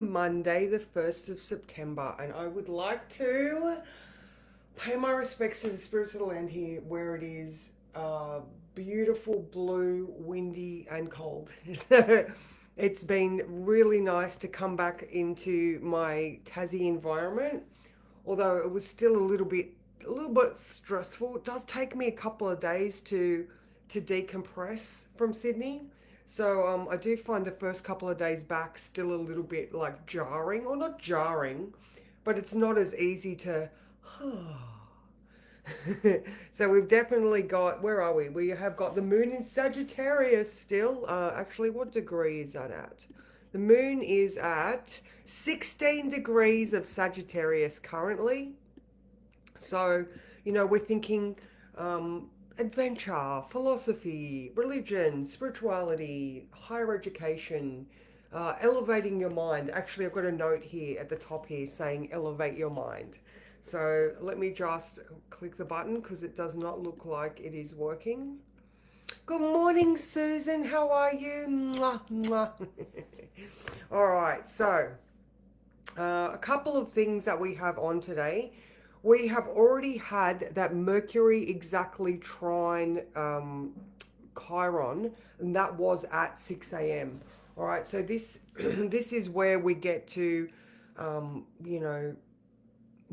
Monday, the 1st of September, and I would like to pay my respects to the spirits of the land here, where it is beautiful, blue, windy, and cold. It's been really nice to come back into my Tassie environment, although it was still a little bit stressful. It does take me a couple of days to decompress from Sydney. So I do find the first couple of days back still a little bit like jarring, or not jarring, but it's not as easy to. So we've definitely got, where are we? We have got the moon in Sagittarius still. Actually, what degree is that at? The moon is at 16 degrees of Sagittarius currently. So, we're thinking adventure, philosophy, religion, spirituality, higher education, elevating your mind. Actually, I've got a note here at the top here saying elevate your mind. So let me just click the button because it does not look like it is working. Good morning, Susan. How are you? Mwah, mwah. All right, so a couple of things that we have on today. We have already had that Mercury exactly trine Chiron, and that was at 6 a.m. All right, so this this is where we get to, you know,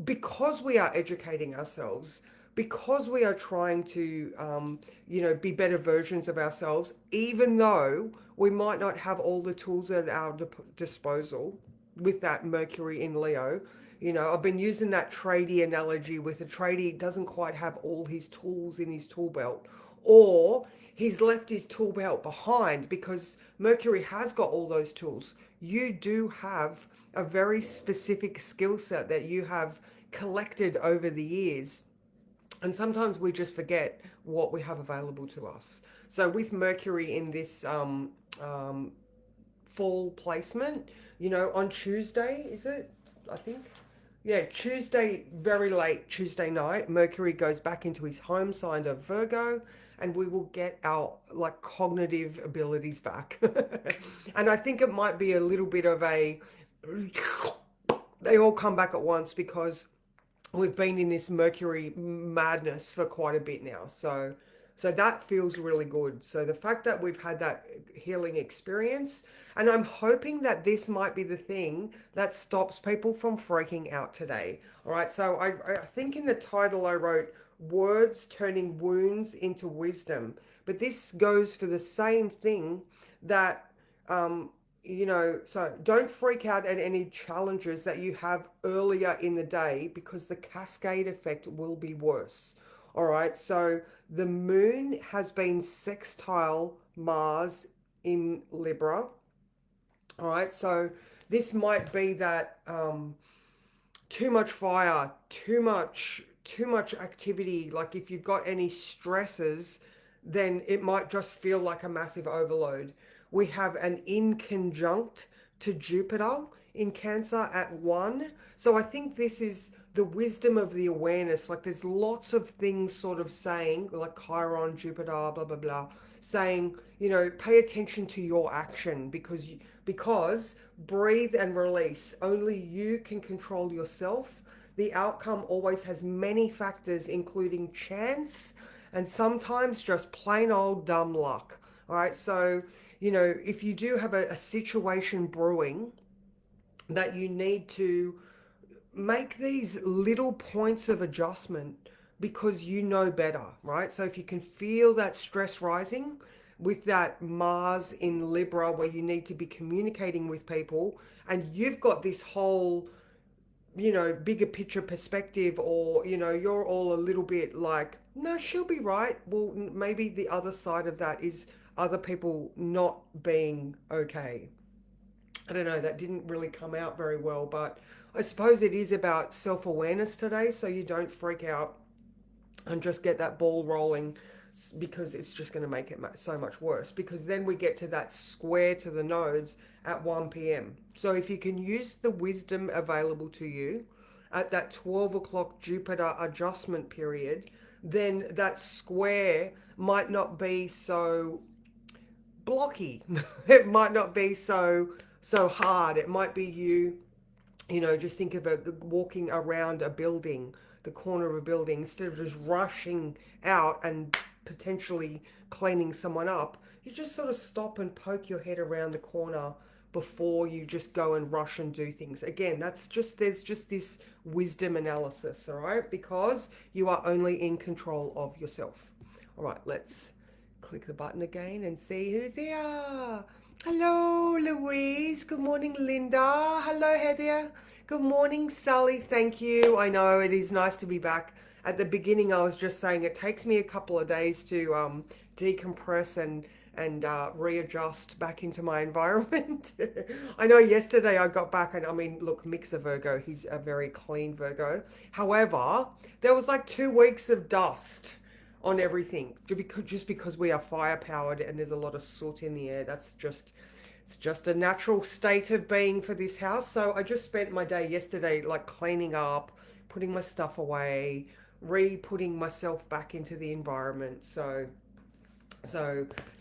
because we are educating ourselves, because we are trying to, be better versions of ourselves, even though we might not have all the tools at our disposal with that Mercury in Leo. I've been using that tradie analogy with a tradie doesn't quite have all his tools in his tool belt, or he's left his tool belt behind because Mercury has got all those tools. You do have a very specific skill set that you have collected over the years. And sometimes we just forget what we have available to us. So with Mercury in this fall placement, on Tuesday, is it? I think. Yeah, Tuesday, very late Tuesday night, Mercury goes back into his home sign of Virgo, and we will get our like cognitive abilities back. And I think it might be a little bit of a they all come back at once because we've been in this Mercury madness for quite a bit now. So that feels really good. So the fact that we've had that healing experience, and I'm hoping that this might be the thing that stops people from freaking out today. All right. So I think in the title I wrote words turning wounds into wisdom, but this goes for the same thing that so don't freak out at any challenges that you have earlier in the day because the cascade effect will be worse. All right, so the moon has been sextile Mars in Libra. All right, so this might be that too much fire, too much activity. Like if you've got any stresses, then it might just feel like a massive overload. We have an inconjunct to Jupiter in Cancer at 1. So I think this is the wisdom of the awareness. Like there's lots of things sort of saying, like Chiron, Jupiter, blah, blah, blah, saying, pay attention to your action because breathe and release. Only you can control yourself. The outcome always has many factors, including chance and sometimes just plain old dumb luck. All right. So, if you do have a situation brewing that you need to make these little points of adjustment because you know better, right? So if you can feel that stress rising with that Mars in Libra where you need to be communicating with people and you've got this whole, bigger picture perspective, or, you're all a little bit like, no, she'll be right. Well, maybe the other side of that is other people not being okay. I don't know, that didn't really come out very well, but I suppose it is about self awareness today, so you don't freak out and just get that ball rolling because it's just going to make it so much worse. Because then we get to that square to the nodes at 1 p.m. So if you can use the wisdom available to you at that 12 o'clock Jupiter adjustment period, then that square might not be so blocky. It might not be so so hard. It might be you, just think of it walking around a building, the corner of a building, instead of just rushing out and potentially cleaning someone up, you just sort of stop and poke your head around the corner before you just go and rush and do things. Again, there's just this wisdom analysis, all right? Because you are only in control of yourself. All right, let's click the button again and see who's here. Hello, Louise. Good morning, Linda. Hello, Heather. Good morning, Sally. Thank you. I know it is nice to be back. At the beginning, I was just saying it takes me a couple of days to decompress and readjust back into my environment. I know yesterday I got back, and I mean, look, Mick's a Virgo. He's a very clean Virgo. However, there was like 2 weeks of dust on everything just because we are fire powered and there's a lot of soot in the air. It's just a natural state of being for this house. So I just spent my day yesterday like cleaning up, putting my stuff away, re-putting myself back into the environment. So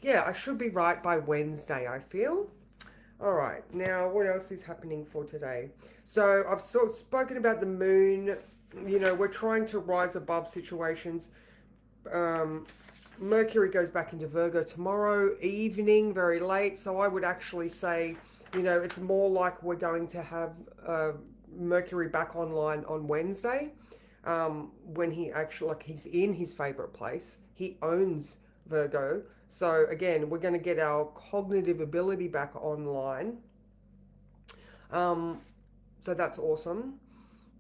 yeah, I should be right by Wednesday, I feel. All right, now what else is happening for today? So I've sort of spoken about the moon. We're trying to rise above situations. Mercury goes back into Virgo tomorrow evening, very late. So I would actually say, it's more like we're going to have Mercury back online on Wednesday, when he actually, like, he's in his favorite place. He owns Virgo. So again, we're going to get our cognitive ability back online. So that's awesome.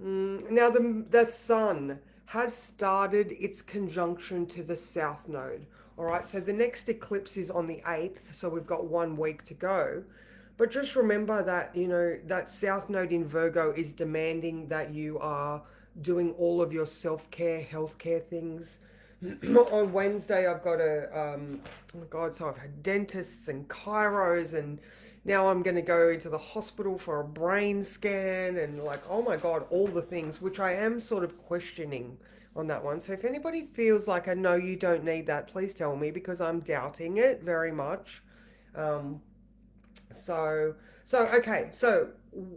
Now the sun has started its conjunction to the south node. All right, so the next eclipse is on the 8th, so we've got 1 week to go. But just remember that, that south node in Virgo is demanding that you are doing all of your self-care, healthcare things. On Wednesday, I've got oh my God, so I've had dentists and chiros, and now I'm going to go into the hospital for a brain scan, and like, oh my God, all the things, which I am sort of questioning on that one. So if anybody feels like, I know you don't need that, please tell me, because I'm doubting it very much. Um, so, okay. So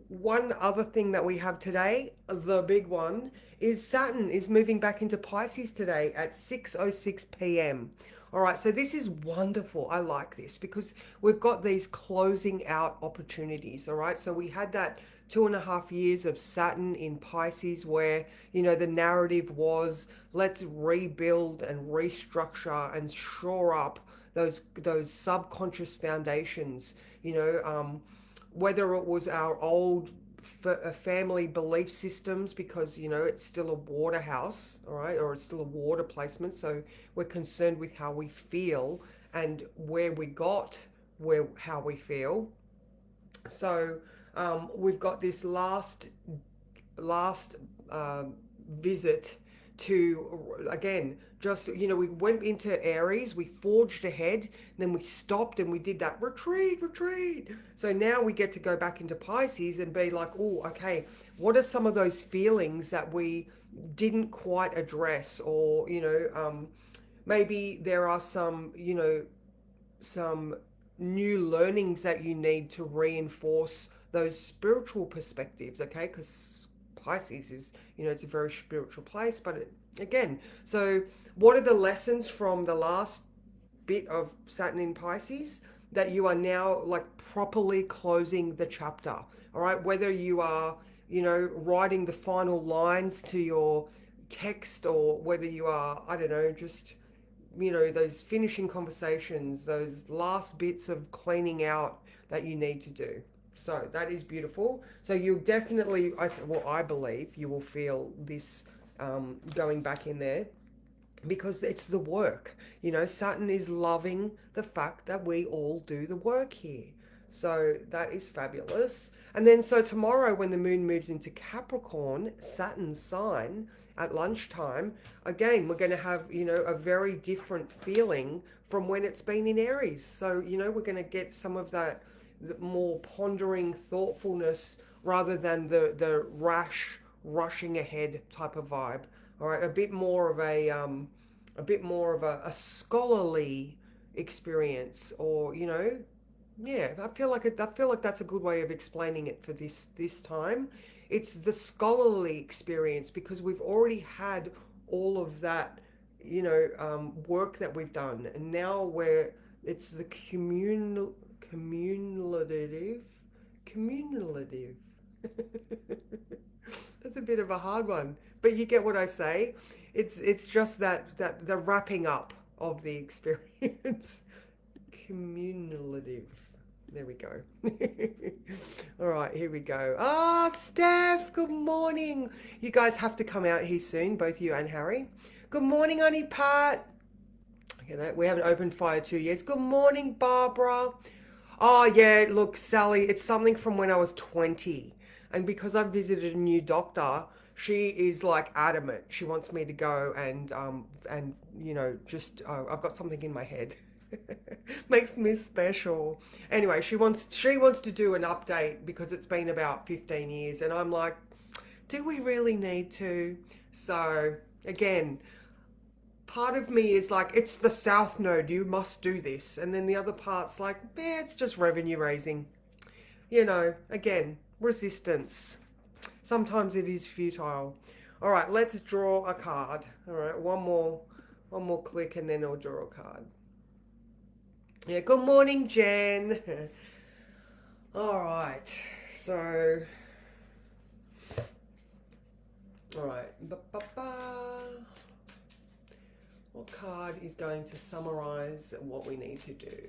one other thing that we have today, the big one, is Saturn is moving back into Pisces today at 6:06 p.m. All right, so this is wonderful. I like this because we've got these closing out opportunities. All right, so we had that 2.5 years of Saturn in Pisces where, the narrative was let's rebuild and restructure and shore up those subconscious foundations, whether it was our old family belief systems, because it's still a water house, all right, or it's still a water placement, so we're concerned with how we feel and where we got where how we feel. So we've got this last visit to, again, just, we went into Aries, we forged ahead, then we stopped and we did that retreat. So now we get to go back into Pisces and be like, oh, okay, what are some of those feelings that we didn't quite address? Or, maybe there are some new learnings that you need to reinforce those spiritual perspectives, okay? Because Pisces is, it's a very spiritual place. But again, so what are the lessons from the last bit of Saturn in Pisces that you are now like properly closing the chapter? All right, whether you are, writing the final lines to your text, or whether you are, I don't know, just, those finishing conversations, those last bits of cleaning out that you need to do. So that is beautiful. So you'll definitely, I believe you will feel this going back in there, because it's the work. Saturn is loving the fact that we all do the work here. So that is fabulous. And then so tomorrow, when the moon moves into Capricorn, Saturn's sign, at lunchtime, again, we're going to have, a very different feeling from when it's been in Aries. So, we're going to get some of that more pondering thoughtfulness rather than the rushing ahead type of vibe. All right, a bit more of a scholarly experience, or Yeah, I feel like that's a good way of explaining it for this time. It's the scholarly experience because we've already had all of that, work that we've done, and now it's the cumulative, cumulative. That's a bit of a hard one, but you get what I say. It's just that the wrapping up of the experience. Cumulative. There we go. All right, here we go. Ah, Steph, good morning. You guys have to come out here soon, both you and Harry. Good morning, Auntie Pat. Okay, we haven't opened fire 2 years. Good morning, Barbara. Oh, yeah, look, Sally, it's something from when I was 20. And because I visited a new doctor, she is like adamant. She wants me to go and just I've got something in my head. Makes me special. Anyway, she wants to do an update because it's been about 15 years and I'm like, do we really need to? So, again, part of me is like, it's the South Node, you must do this. And then the other part's like, yeah, it's just revenue raising. Again, resistance. Sometimes it is futile. All right, let's draw a card. All right, one more click and then I'll draw a card. Yeah, good morning, Jen. All right, so, all right. What card is going to summarize what we need to do?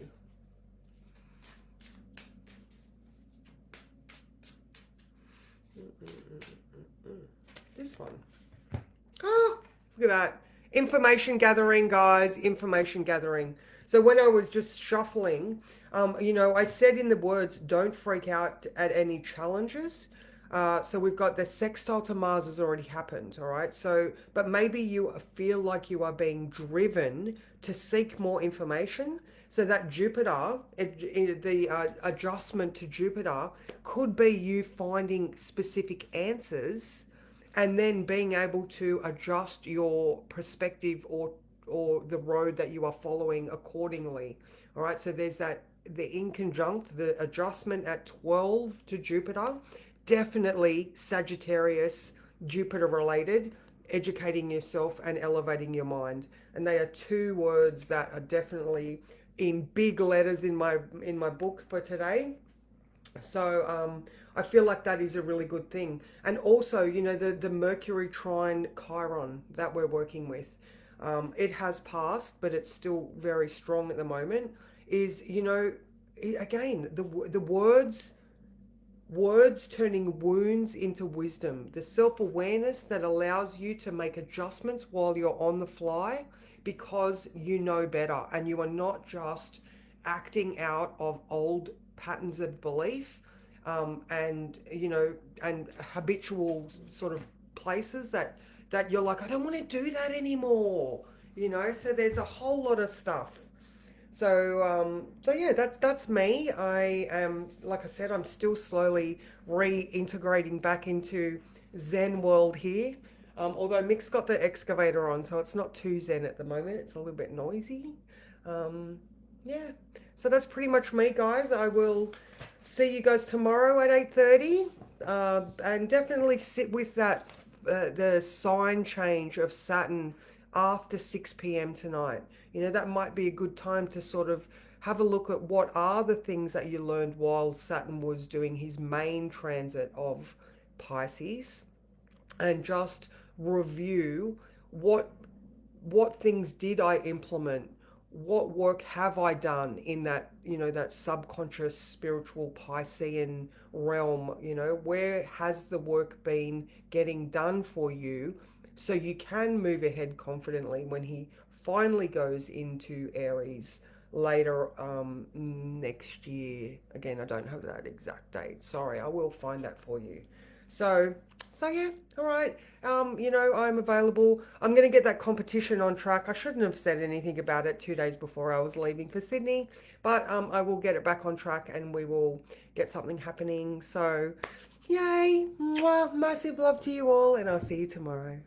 This one. Oh, look at that. Information gathering, guys. Information gathering. So when I was just shuffling, I said in the words, don't freak out at any challenges. So we've got the sextile to Mars has already happened, all right? So, but maybe you feel like you are being driven to seek more information. So that Jupiter, the adjustment to Jupiter could be you finding specific answers and then being able to adjust your perspective or the road that you are following accordingly. All right, so there's that the inconjunct, the adjustment at 12 to Jupiter, definitely Sagittarius, Jupiter related, educating yourself and elevating your mind. And they are two words that are definitely in big letters in my book for today. So I feel like that is a really good thing. And also, the Mercury trine Chiron that we're working with, it has passed, but it's still very strong at the moment. Is, again, the words turning wounds into wisdom, the self-awareness that allows you to make adjustments while you're on the fly because you know better and you are not just acting out of old patterns of belief, and habitual sort of places that you're like, I don't want to do that anymore. So there's a whole lot of stuff. So yeah, that's me. I am, like I said, I'm still slowly reintegrating back into Zen world here. Although Mick's got the excavator on, so it's not too Zen at the moment. It's a little bit noisy. Yeah. So that's pretty much me, guys. I will see you guys tomorrow at 8:30, and definitely sit with that the sign change of Saturn after 6 p.m. tonight. That might be a good time to sort of have a look at what are the things that you learned while Saturn was doing his main transit of Pisces, and just review what things did I implement, what work have I done in that subconscious spiritual Piscean realm, where has the work been getting done for you so you can move ahead confidently when he finally goes into Aries later next year. Again, I don't have that exact date. Sorry, I will find that for you. So, so yeah, all right. I'm available. I'm going to get that competition on track. I shouldn't have said anything about it 2 days before I was leaving for Sydney, but I will get it back on track and we will get something happening. So, yay! Mwah, massive love to you all, and I'll see you tomorrow.